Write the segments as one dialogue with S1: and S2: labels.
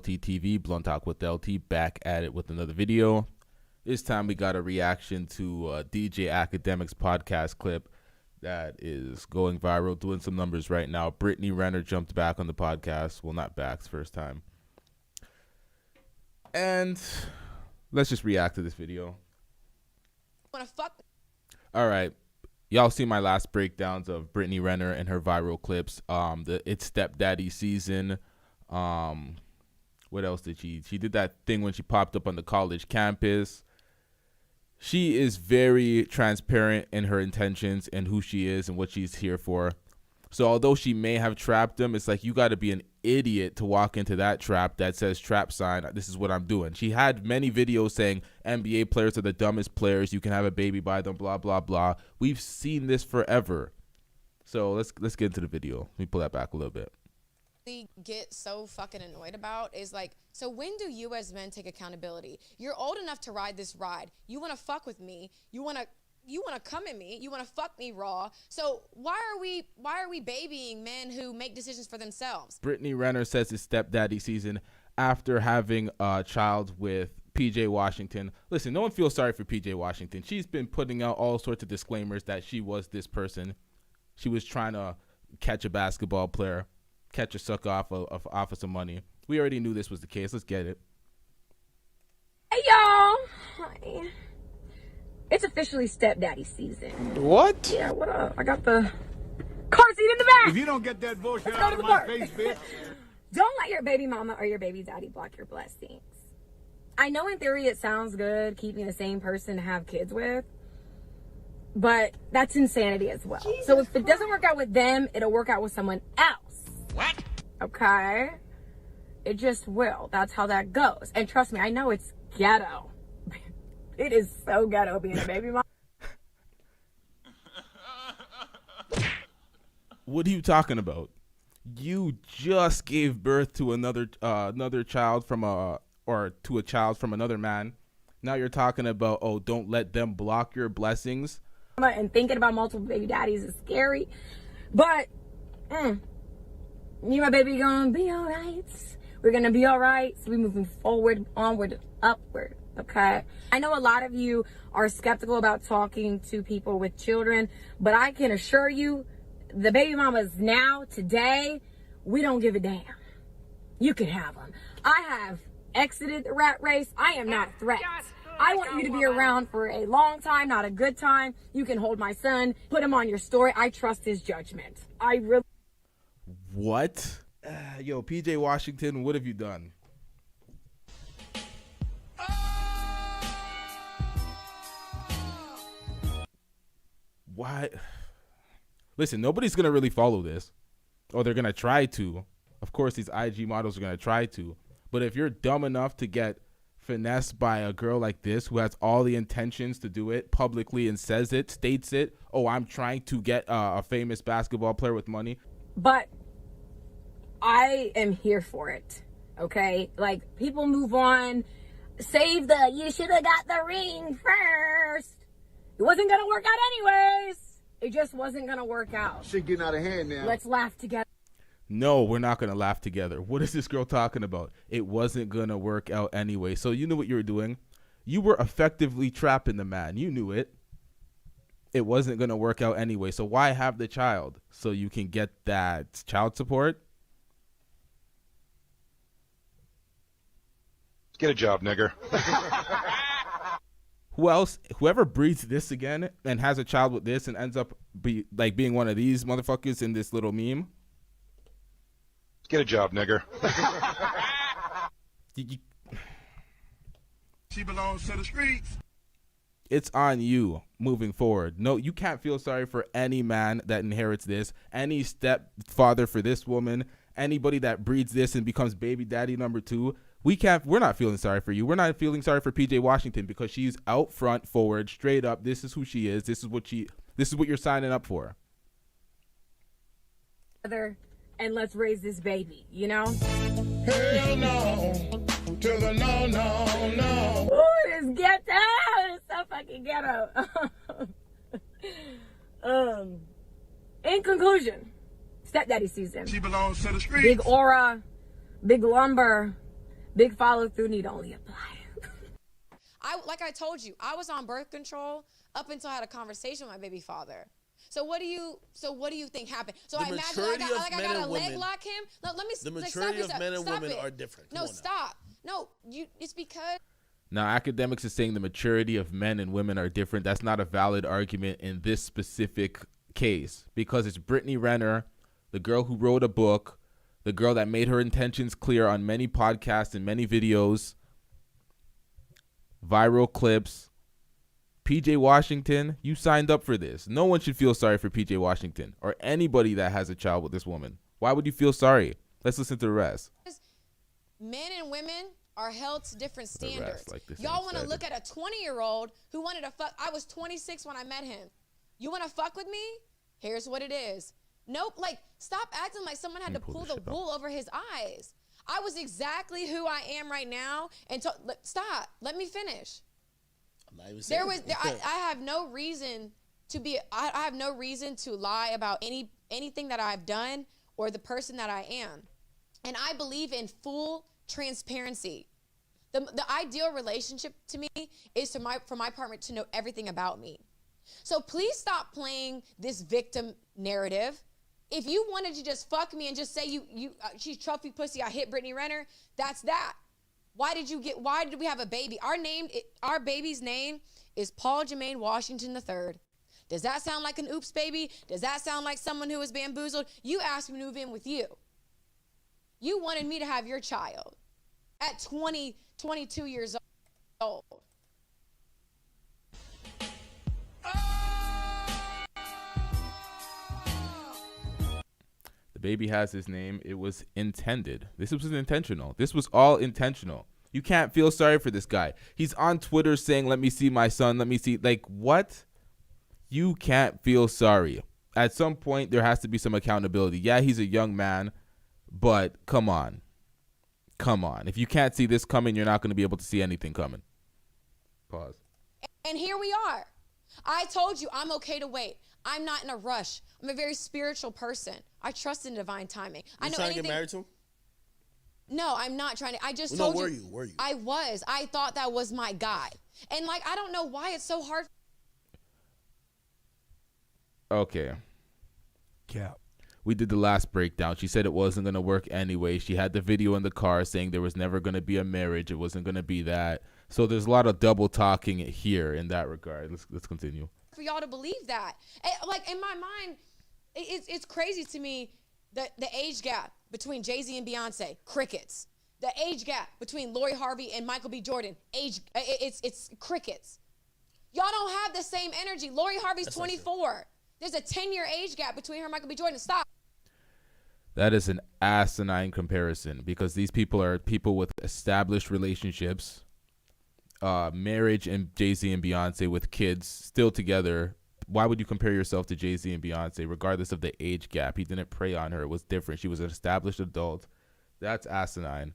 S1: LTTV, Blunt Talk with LT, back at it with another video. This time we got a reaction to DJ Akademiks podcast clip that is going viral, doing some numbers right now. Brittany Renner jumped back on the podcast. Well, not back, it's first time. And let's just react to this video.
S2: Wanna fuck?
S1: All right. Y'all see my last breakdowns of Brittany Renner and her viral clips. It's Stepdaddy season. What else did she did that thing when she popped up on the college campus. She is very transparent in her intentions and who she is and what she's here for. So although she may have trapped him, it's like you got to be an idiot to walk into that trap that says trap sign. This is what I'm doing. She had many videos saying NBA players are the dumbest players. You can have a baby by them, blah, blah, blah. We've seen this forever. So let's get into the video. Let me pull that back a little bit.
S2: We get so fucking annoyed about is like, so when do you as men take accountability? You're old enough to ride this ride. You want to fuck with me. You want to come at me. You want to fuck me raw. So why are we babying men who make decisions for themselves?
S1: Brittany Renner says it's Stepdaddy season after having a child with PJ Washington. Listen, no one feels sorry for PJ Washington. She's been putting out all sorts of disclaimers that she was this person. She was trying to catch a basketball player, catch a sucker off of some money. We already knew this was the case. Let's get it.
S3: Hey, y'all. Hi. It's officially Stepdaddy season.
S4: What?
S3: Yeah, what up? I got the car seat in the back.
S4: If you don't get that bullshit out of my face, bitch.
S3: Don't let your baby mama or your baby daddy block your blessings. I know in theory it sounds good keeping the same person to have kids with, but that's insanity as well. Jesus so if it doesn't work out with them, it'll work out with someone else.
S4: What?
S3: Okay? It just will. That's how that goes. And trust me, I know it's ghetto. It is so ghetto being a baby mom.
S1: What are you talking about? You just gave birth to another child from to a child from another man. Now you're talking about, oh, don't let them block your blessings.
S3: And thinking about multiple baby daddies is scary. But me and my baby gonna be all right. We're gonna be all right. So we're moving forward, onward, upward. Okay. I know a lot of you are skeptical about talking to people with children, but I can assure you the baby mamas now, today, we don't give a damn. You can have them. I have exited the rat race. I am not a threat. I want you to be around for a long time, not a good time. You can hold my son, put him on your story. I trust his judgment. I really.
S1: What? Yo, PJ Washington, what have you done? Why? Listen, nobody's going to really follow this. Or they're going to try to. Of course, these IG models are going to try to. But if you're dumb enough to get finessed by a girl like this who has all the intentions to do it publicly and says it, states it, oh, I'm trying to get a famous basketball player with money.
S3: But I am here for it. Okay? Like, people move on. Save the, you should have got the ring first. It wasn't going to work out anyways. It just wasn't going to work out.
S4: Shit getting out of hand now.
S3: Let's laugh together.
S1: No, we're not going to laugh together. What is this girl talking about? It wasn't going to work out anyway. So you knew what you were doing. You were effectively trapping the man. You knew it. It wasn't going to work out anyway. So why have the child? So you can get that child support?
S5: Get a job, nigger.
S1: Who else? Whoever breeds this again and has a child with this and ends up being one of these motherfuckers in this little meme.
S5: Get a job, nigger.
S4: She belongs to the streets.
S1: It's on you moving forward. No, you can't feel sorry for any man that inherits this, any stepfather for this woman, anybody that breeds this and becomes baby daddy number 2. We're not feeling sorry for you. We're not feeling sorry for PJ Washington because she's out front, forward, straight up. This is who she is. This is what you're signing up for.
S3: And let's raise this baby, you know?
S4: Hell no. To the no, no, no.
S3: Ooh, this ghetto. It's so fucking ghetto. In conclusion, Stepdaddy season.
S4: She belongs to the streets.
S3: Big aura, big lumber, Big follow through need only apply.
S2: Like I told you, I was on birth control up until I had a conversation with my baby father. So what do you think happened? So I imagine I gotta leg lock him. No, let me.
S6: The maturity of men and women are different.
S2: No, stop. No, it's because.
S1: Now, Akademiks is saying the maturity of men and women are different. That's not a valid argument in this specific case because it's Brittany Renner, the girl who wrote a book, the girl that made her intentions clear on many podcasts and many videos, viral clips. PJ Washington, you signed up for this. No one should feel sorry for PJ Washington or anybody that has a child with this woman. Why would you feel sorry? Let's listen to the rest.
S2: Men and women are held to different standards. Y'all want to look at a 20-year-old who wanted to fuck. I was 26 when I met him. You want to fuck with me? Here's what it is. Nope. Like, stop acting like someone had to pull the wool over his eyes. I was exactly who I am right now. And stop. Let me finish. I have no reason to be. I have no reason to lie about anything that I've done or the person that I am, and I believe in full transparency. The ideal relationship to me is for my partner to know everything about me. So please stop playing this victim narrative. If you wanted to just fuck me and just say she's trophy pussy, I hit Brittany Renner, that's that. Why did we have a baby? Our baby's name is Paul Jermaine Washington III. Does that sound like an oops baby? Does that sound like someone who was bamboozled? You asked me to move in with you. You wanted me to have your child at 22 years old.
S1: Baby has his name. It was intended. This was intentional. This was all intentional. You can't feel sorry for this guy. He's on Twitter saying, let me see my son. Let me see. Like, what? You can't feel sorry. At some point, there has to be some accountability. Yeah, he's a young man, but come on. Come on. If you can't see this coming, you're not going to be able to see anything coming. Pause.
S2: And here we are. I told you I'm okay to wait. I'm not in a rush. I'm a very spiritual person. I trust in divine timing. I know
S6: trying to get married to him?
S2: No, I'm not trying to. I just
S6: told
S2: you.
S6: No, were you?
S2: I was. I thought that was my guy. And like, I don't know why it's so hard.
S1: Okay. Yeah. We did the last breakdown. She said it wasn't going to work anyway. She had the video in the car saying there was never going to be a marriage. It wasn't going to be that. So there's a lot of double talking here in that regard. Let's continue.
S2: For y'all to believe that. Like, in my mind, it's crazy to me that the age gap between Jay-Z and Beyonce, crickets. The age gap between Lori Harvey and Michael B. Jordan, it's crickets. Y'all don't have the same energy. Lori Harvey's 24. There's a 10-year age gap between her and Michael B. Jordan. Stop.
S1: That is an asinine comparison because these people are people with established relationships, marriage, and Jay-Z and Beyonce with kids still together. Why would you compare yourself to Jay-Z and Beyonce regardless of the age gap? He didn't prey on her. It was different. She was an established adult. That's asinine.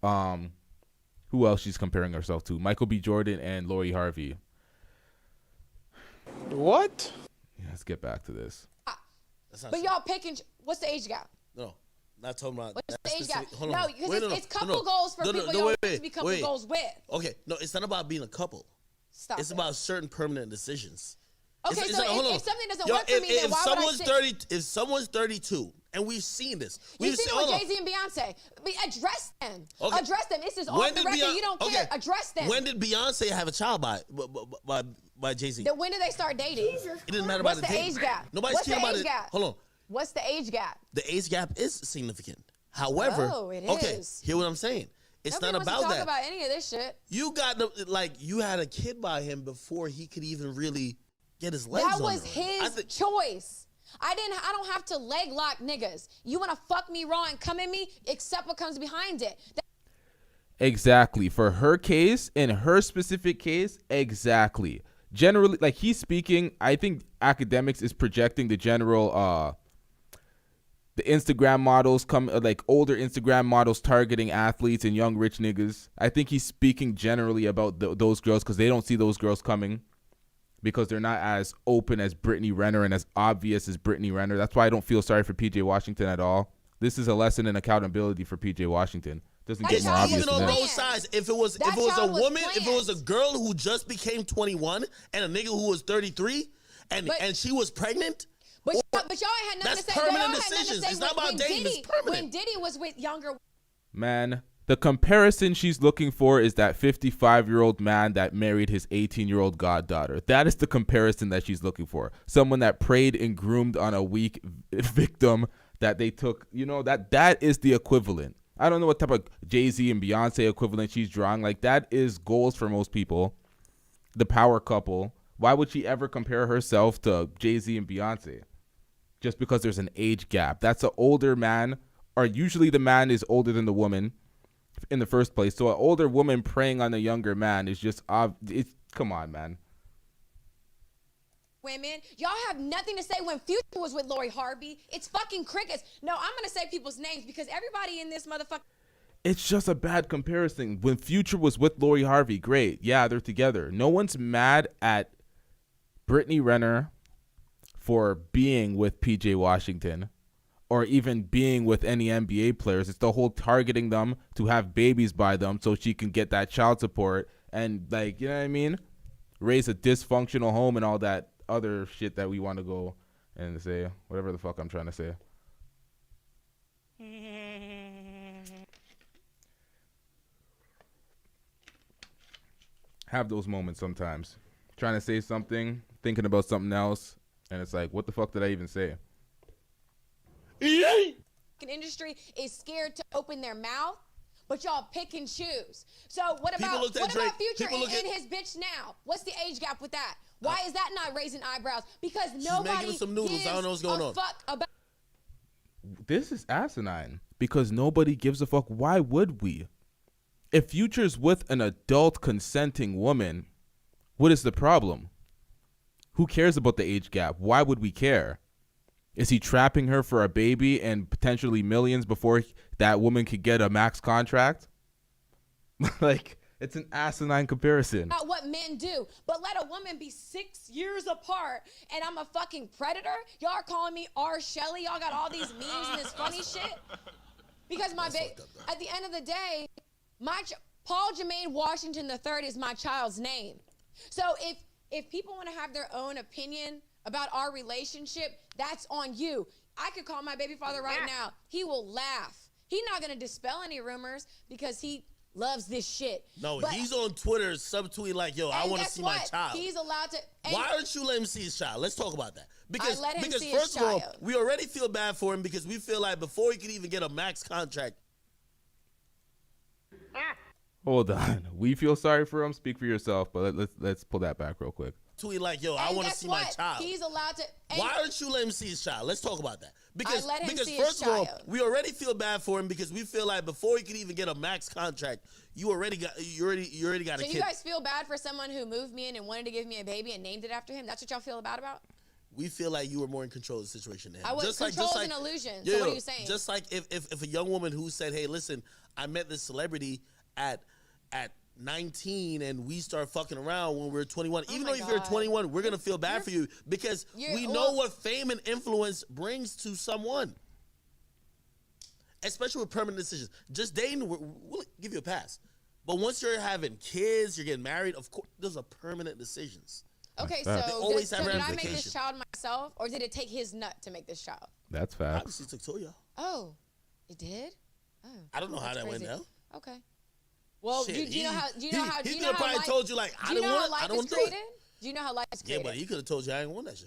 S1: Who else she's comparing herself to? Michael B. Jordan and Lori Harvey.
S6: What?
S1: Yeah, let's get back to this.
S2: But y'all picking, what's the age gap?
S6: No, not talking about.
S2: What's the age gap?
S6: Hold on.
S2: No, because it's couple goals for people y'all want to be couple goals with.
S6: Okay, no, it's not about being a couple.
S2: Stop.
S6: It's about certain permanent decisions.
S2: Okay, so if something doesn't work for me, then why would I sit?
S6: If someone's 32, and we've seen this.
S2: You've seen it with Jay-Z and Beyonce. Address them. Okay. Address them. This is off the record. You don't care. Address them.
S6: When did Beyonce have a child by Jay-Z?
S2: When did they start dating?
S6: It didn't matter about the date.
S2: What's the age gap?
S6: Nobody's caring about it. Hold on.
S2: What's the age gap?
S6: The age gap is significant. However, hear what I'm saying. It's
S2: Nobody
S6: not about
S2: wants to
S6: that.
S2: talk about any of this shit.
S6: You had a kid by him before he could even really get his legs on
S2: That was his choice. I don't have to leg lock niggas. You want to fuck me raw and come at me, accept what comes behind it.
S1: Exactly. For her case, in her specific case, exactly. Generally, like he's speaking, I think Akademiks is projecting the general the Instagram models like older Instagram models targeting athletes and young rich niggas. I think he's speaking generally about those girls because they don't see those girls coming because they're not as open as Brittany Renner and as obvious as Brittany Renner. That's why I don't feel sorry for PJ Washington at all. This is a lesson in accountability for PJ Washington. Doesn't
S2: That
S1: get more
S2: child
S1: obvious
S6: Even
S2: was
S1: than
S6: on
S1: that.
S2: planned.
S6: both sides, if it was
S2: That
S6: a
S2: child was
S6: woman, if it was a
S2: planned.
S6: girl who just became 21 and a nigga who was 33
S2: But-
S6: and she was pregnant,
S2: But y'all ain't had nothing
S6: that's
S2: to say.
S6: permanent
S2: Y'all had nothing to
S6: decisions.
S2: say
S6: It's not about
S2: when
S6: dating, it's
S2: Diddy,
S6: permanent.
S2: when Diddy was with younger.
S1: Man, the comparison she's looking for is that 55-year-old man that married his 18-year-old goddaughter. That is the comparison that she's looking for. Someone that preyed and groomed on a weak victim that they took. You know, that is the equivalent. I don't know what type of Jay-Z and Beyonce equivalent she's drawing. Like, that is goals for most people. The power couple. Why would she ever compare herself to Jay-Z and Beyonce? Just because there's an age gap. That's an older man, or usually the man is older than the woman in the first place. So an older woman preying on a younger man is just, it's, come on, man.
S2: Women, y'all have nothing to say when Future was with Lori Harvey. It's fucking crickets. No, I'm gonna say people's names because everybody in this motherfucker.
S1: It's just a bad comparison. When Future was with Lori Harvey, great. Yeah, they're together. No one's mad at Brittany Renner for being with PJ Washington or even being with any NBA players. It's the whole targeting them to have babies by them so she can get that child support and, like, you know what I mean? Raise a dysfunctional home and all that other shit that we want to go and say, whatever the fuck I'm trying to say. Have those moments sometimes. Trying to say something, thinking about something else, and it's like, what the fuck did I even say?
S2: Industry is scared to open their mouth, but y'all pick and choose. So what
S6: People
S2: about
S6: looked at Drake-
S2: Future
S6: people look
S2: and
S6: at-
S2: his bitch now? What's the age gap with that? Why is that not raising eyebrows? Because
S6: making
S2: nobody
S6: some noodles.
S2: gives
S6: I don't know what's going
S2: a
S6: on.
S2: fuck about.
S1: This is asinine because nobody gives a fuck. Why would we? If Future's with an adult consenting woman, what is the problem? Who cares about the age gap? Why would we care? Is he trapping her for a baby and potentially millions before that woman could get a max contract? Like, it's an asinine comparison.
S2: About what men do, but let a woman be 6 years apart and I'm a fucking predator. Y'all are calling me R. Shelley. Y'all got all these memes and this funny shit. Because my baby, at the end of the day, Paul Jermaine Washington III is my child's name. So if people want to have their own opinion about our relationship, that's on you. I could call my baby father right now. He will laugh. He's not gonna dispel any rumors because he loves this shit.
S6: No,
S2: But-
S6: he's on Twitter subtweeting like, yo, I
S2: and
S6: want to
S2: guess
S6: see
S2: what?
S6: my child.
S2: He's allowed to. And
S6: Why aren't you letting him see his child? Let's talk about that. Because,
S2: let him
S6: because
S2: see his
S6: first of all,
S2: child.
S6: we already feel bad for him because we feel like before he could even get a max contract.
S1: Hold on. We feel sorry for him. Speak for yourself, but let's pull that back real quick.
S6: Tweet like, yo, I
S2: and
S6: want to
S2: guess
S6: see
S2: what?
S6: my child.
S2: He's allowed to. And
S6: Why aren't you letting him see his child? Let's talk about that. Because,
S2: let him
S6: because
S2: see his
S6: first of all,
S2: child.
S6: we already feel bad for him because we feel like before he could even get a max contract, you already got a
S2: So
S6: kid.
S2: you guys feel bad for someone who moved me in and wanted to give me a baby and named it after him? That's what y'all feel bad about?
S6: We feel like you were more in control of the situation than him.
S2: I was control is an illusion. So what are you saying?
S6: Just like if a young woman who said, hey, listen, I met this celebrity at 19 and we start fucking around when we're 21. Even
S2: my
S6: though if you're
S2: God.
S6: 21, we're going to feel bad for you because we know what fame and influence brings to someone. Especially with permanent decisions. Just dating, we'll give you a pass. But once you're having kids, you're getting married, of course, those are permanent decisions.
S2: Okay,
S1: They
S2: so
S6: always
S2: did
S6: have
S2: I make
S6: ramifications.
S2: this child myself or did it take his nut to make this child?
S1: That's facts.
S6: Obviously, took Toya.
S2: Oh, it did? Oh,
S6: I don't know how
S2: that's
S6: that went
S2: crazy.
S6: down.
S2: Okay. Well,
S6: Shit,
S2: do you know how? Do you know how? Do
S6: he
S2: you
S6: could
S2: know
S6: have
S2: how
S6: probably
S2: life,
S6: told you like I
S2: do you
S6: don't
S2: know how
S6: want. I
S2: life
S6: don't
S2: is
S6: want to do
S2: created?
S6: it.
S2: Do you know how life is
S6: Yeah,
S2: created?
S6: but he could have told you I ain't want that show.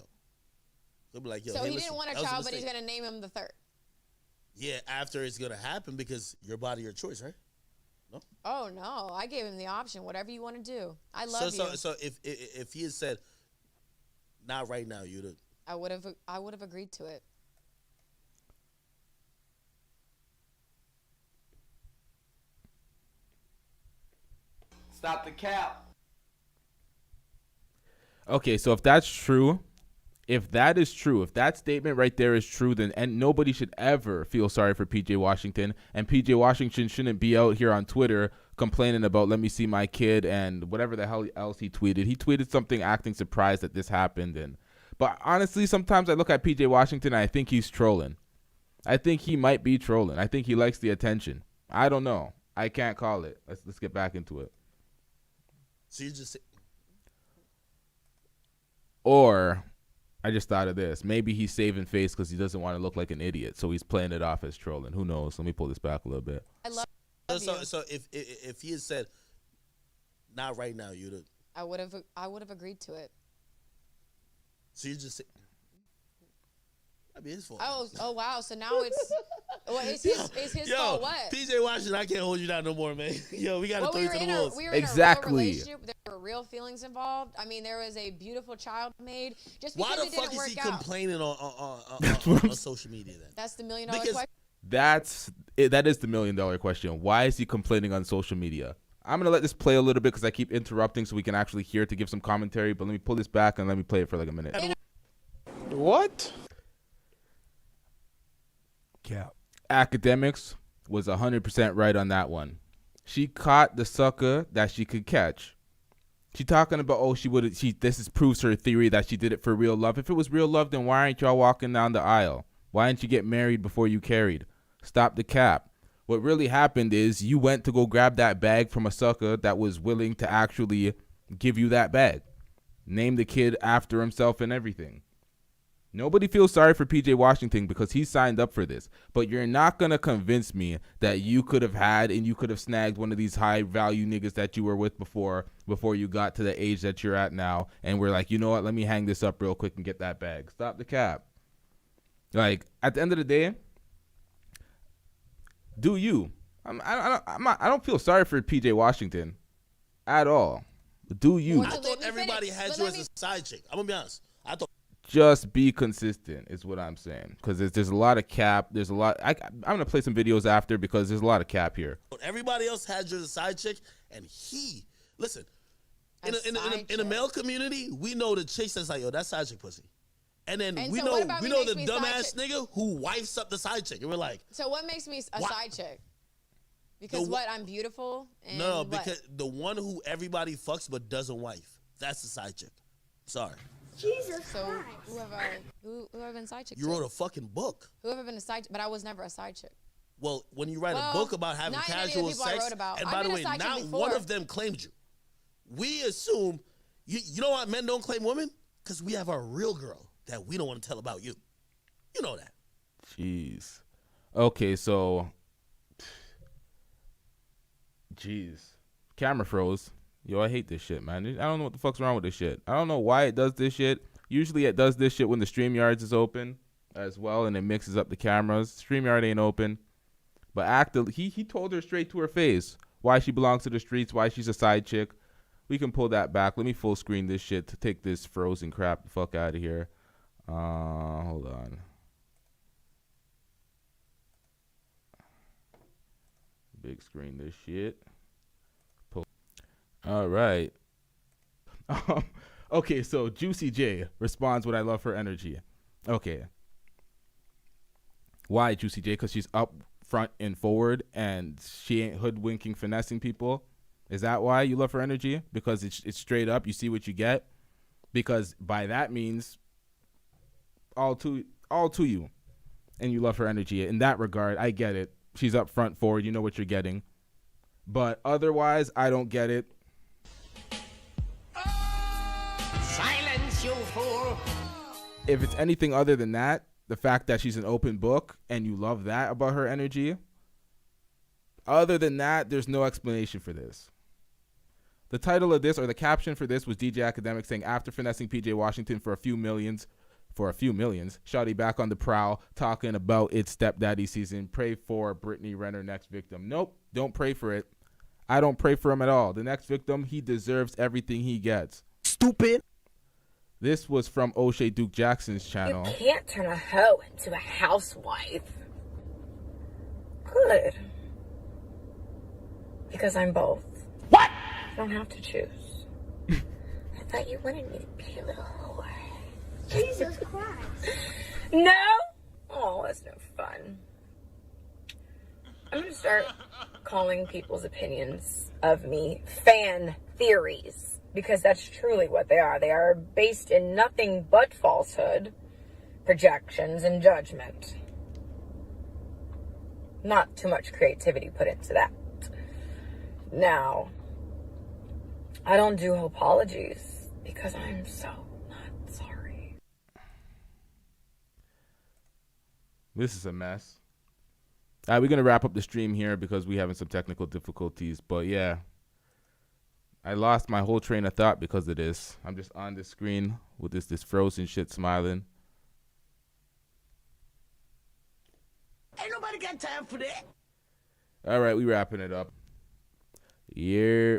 S6: He'll be like, yo,
S2: So
S6: hey,
S2: he
S6: listen,
S2: didn't want a
S6: that was
S2: child, but he's
S6: mistake.
S2: gonna name him the third.
S6: Yeah, after it's gonna happen because your body, your choice, right?
S2: Oh no, I gave him the option. Whatever you want to do, I love you.
S6: So if he had said, not right now, you'd have.
S2: I would have agreed to it.
S7: Stop the cap.
S1: Okay, so if that's true, if that is true, if that statement right there is true, then and nobody should ever feel sorry for PJ Washington, and PJ Washington shouldn't be out here on Twitter complaining about let me see my kid and whatever the hell else he tweeted. He tweeted something acting surprised that this happened, but honestly, sometimes I look at PJ Washington and I think he's trolling. I think he might be trolling. I think he likes the attention. I don't know. I can't call it. Let's get back into it.
S6: So you just
S1: Or I just thought of this. Maybe he's saving face because he doesn't want to look like an idiot, so he's playing it off as trolling. Who knows? Let me pull this back a little bit.
S2: I love
S6: so if he had said, not right now, you'd have.
S2: I would have agreed to it.
S6: So you just say, that'd be his fault.
S2: Oh wow. So now it's his fault. What?
S6: PJ Washington, I can't hold you down no more, man. Yo, we gotta throw you to the wolves.
S2: We were in a real relationship. There were real feelings involved. I mean, there was a beautiful child made. Just because
S6: Why the
S2: it didn't
S6: fuck is
S2: work
S6: he
S2: out.
S6: complaining on social media then?
S2: That's the $1 million question.
S1: That is the $1 million question. Why is he complaining on social media? I'm going to let this play a little bit because I keep interrupting so we can actually hear it to give some commentary. But let me pull this back and let me play it for like a minute.
S4: What?
S1: Yeah. Akademiks was 100% right on that one. She caught the sucker that she could catch. She talking about, this proves her theory that she did it for real love. If it was real love, then why aren't y'all walking down the aisle? Why didn't you get married before you carried? Stop the cap. What really happened is you went to go grab that bag from a sucker that was willing to actually give you that bag. Name the kid after himself and everything. Nobody feels sorry for PJ Washington because he signed up for this. But you're not going to convince me that you could have had and you could have snagged one of these high value niggas that you were with before you got to the age that you're at now. And we're like, you know what? Let me hang this up real quick and get that bag. Stop the cap. Like, at the end of the day, do you? I don't feel sorry for PJ Washington at all. Do you?
S6: I thought everybody had you as a side chick. I'm going to be honest. I thought.
S1: Just be consistent is what I'm saying. Because there's a lot of cap. There's a lot. I'm going to play some videos after because there's a lot of cap here.
S6: Everybody else had you as a side chick. And listen, in a male community, we know the chicks that's like, yo, that's side chick pussy. And then we know the dumbass nigga who wifes up the side chick. And we're like.
S2: So what makes me a side chick? Because I'm beautiful? And
S6: no, because the one who everybody fucks but doesn't wife. That's the side chick. Sorry.
S3: Jesus
S2: So
S3: Christ.
S2: who have been side chicks?
S6: You wrote a fucking book.
S2: Who have been a side chick? But I was never a side chick.
S6: Well, when you write a book about having casual sex, and by the way, not one of them claimed you. We assume, you know why men don't claim women? Because we have our real girl that we don't want to tell about you. You know that.
S1: Jeez. Okay, so. Jeez. Camera froze. Yo, I hate this shit, man. I don't know what the fuck's wrong with this shit. I don't know why it does this shit. Usually it does this shit when the StreamYards is open as well, and it mixes up the cameras. StreamYard ain't open. But he told her straight to her face why she belongs to the streets, why she's a side chick. We can pull that back. Let me full screen this shit to take this frozen crap the fuck out of here. Hold on. Big screen this shit. All right. Okay, so Juicy J responds with I love her energy. Okay. Why Juicy J? Because she's up front and forward and she ain't hoodwinking, finessing people. Is that why you love her energy? Because it's straight up. You see what you get. Because by that means all to you. And you love her energy. In that regard, I get it. She's up front, forward. You know what you're getting. But otherwise, I don't get it.
S8: Silence, you fool!
S1: If it's anything other than that, the fact that she's an open book and you love that about her energy, other than that, there's no explanation for this. The title of this, or the caption for this, was DJ Akademiks saying, after finessing PJ Washington for a few millions, Shawty back on the prowl, talking about its stepdaddy season. Pray for Brittany Renner, next victim. Nope, don't pray for it. I don't pray for him at all. The next victim, he deserves everything he gets.
S9: Stupid.
S1: This was from O'Shea Duke Jackson's channel.
S3: You can't turn a hoe into a housewife. Good. Because I'm both.
S8: What?
S3: You don't have to choose. I thought you wanted me to be a little whore. Jesus Christ. No? Oh, that's no fun. I'm going to start calling people's opinions of me fan theories. Because that's truly what they are. They are based in nothing but falsehood, projections, and judgment. Not too much creativity put into that. Now, I don't do apologies because I'm so not sorry.
S1: This is a mess. All right, we're going to wrap up the stream here because we're having some technical difficulties. But yeah, I lost my whole train of thought because of this. I'm just on the screen with this frozen shit smiling.
S8: Ain't nobody got time for that.
S1: All right, we wrapping it up. Yeah.